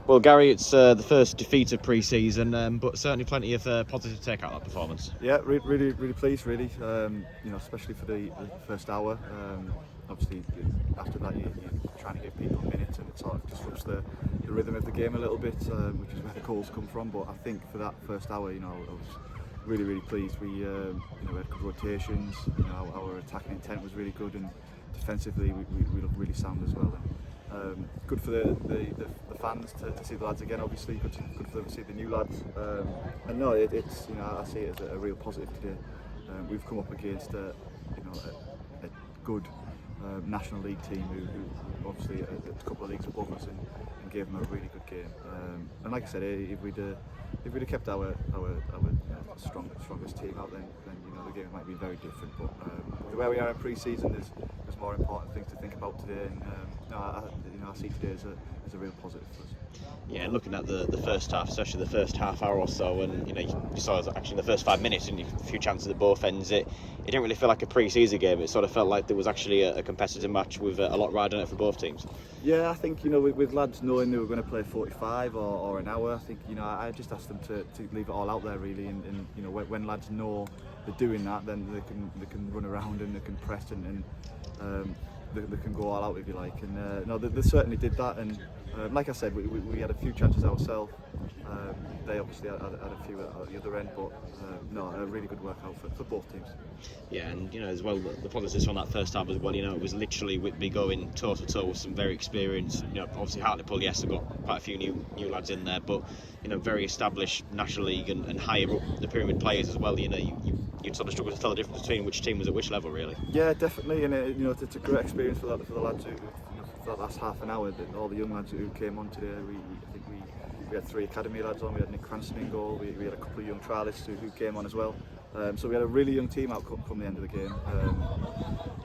Well, Gary, it's the first defeat of pre-season, but certainly plenty of positive to take out of that performance. Yeah, really pleased, really. Especially for the first hour. Obviously, after that, you're trying to give people minutes, and it sort of disrupts the rhythm of the game a little bit, which is where the goals come from. But I think for that first hour, I was really pleased. We had good rotations. Our attacking intent was really good, and defensively, we looked really sound as well. And, good for the fans to see the lads again. Obviously, good for them to see the new lads. And no, it's I see it as a real positive today. We've come up against a good National League team who obviously a couple of leagues above us and gave them a really good game. And like I said, if we'd have kept our strongest team out, then the game might be very different. But where we are in pre-season, there's more important things to think about today. And I see today as a real positive for us. Yeah, looking at the first half, especially the first half hour or so, and you saw actually in the first 5 minutes and a few chances at both ends. It didn't really feel like a pre-season game. It sort of felt like there was actually a competitive match with a lot riding it for both teams. Yeah, I think with lads knowing they were going to play 45 or an hour, I think I just asked them to leave it all out there really, and when lads know they're doing that, then they can run around and they can press and they can go all out if you like. And no, they certainly did that. And like I said, we had a few chances ourselves. They obviously had a few at the other end, but no, a really good workout for both teams. Yeah, and as well, the positives from that first half as well. It was literally Whitby going toe to toe with some very experienced. Obviously Hartlepool, yes, have got quite a few new lads in there, but very established National League and higher up the pyramid players as well. You'd sort of struggle to tell the difference between which team was at which level, really. Yeah, definitely, and it's a great experience for the lads who for that last half an hour. All the young lads who came on today, I think we had 3 academy lads on. We had Nick Cranston in goal. We had a couple of young trialists who came on as well. So we had a really young team out come the end of the game.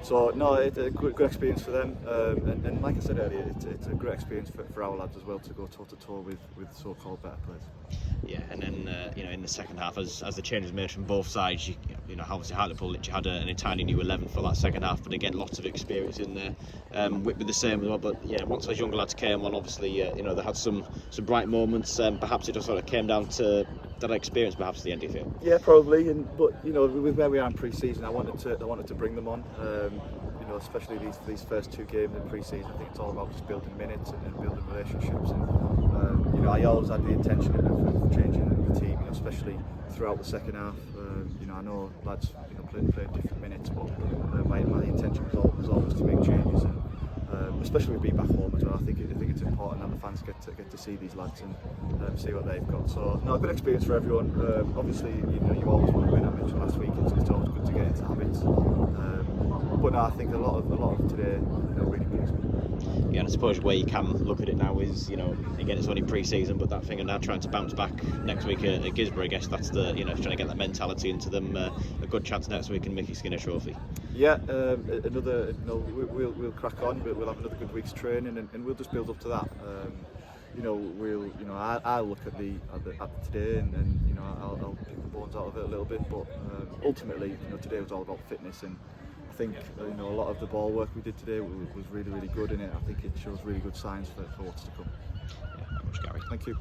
So no, it's a good experience for them. And like I said earlier, it's a great experience for our lads as well to go toe to toe with so-called better players. Yeah, and then in the second half, as the change was made from both sides, obviously Hartlepool literally had an entirely new 11 for that second half, but again lots of experience in there. Whitby the same as well, but yeah, once those younger lads came on, obviously they had some bright moments. Perhaps it just sort of came down to that experience, perhaps at the end, do you think? Yeah, probably. But with where we are in pre-season, I wanted to bring them on. Especially these first 2 games in pre-season. I think it's all about just building minutes and building relationships. And I always had the intention of changing the team, especially throughout the second half. I know lads playing different minutes, but my intention was always to make changes. And especially with being back home as well, I think it's important that the fans get to see these lads and see what they've got. So no, a good experience for everyone. Obviously, you always want to win. I mentioned last week, it's always good to get into habits. But no, I think a lot of today really pleased me. Yeah, and I suppose where you can look at it now is, again, it's only pre-season, but that thing of now trying to bounce back next week at Gisborne, I guess that's the, trying to get that mentality into them. A good chance next week in Mickey Skinner Trophy. Yeah, another, we'll crack on. We'll have another good week's training, and we'll just build up to that. I'll look at today, and I'll pick the bones out of it a little bit. But ultimately, today was all about fitness, and I think a lot of the ball work we did today was really good, and I think it shows really good signs for what's to come. Yeah, very much, Gary. Thank you.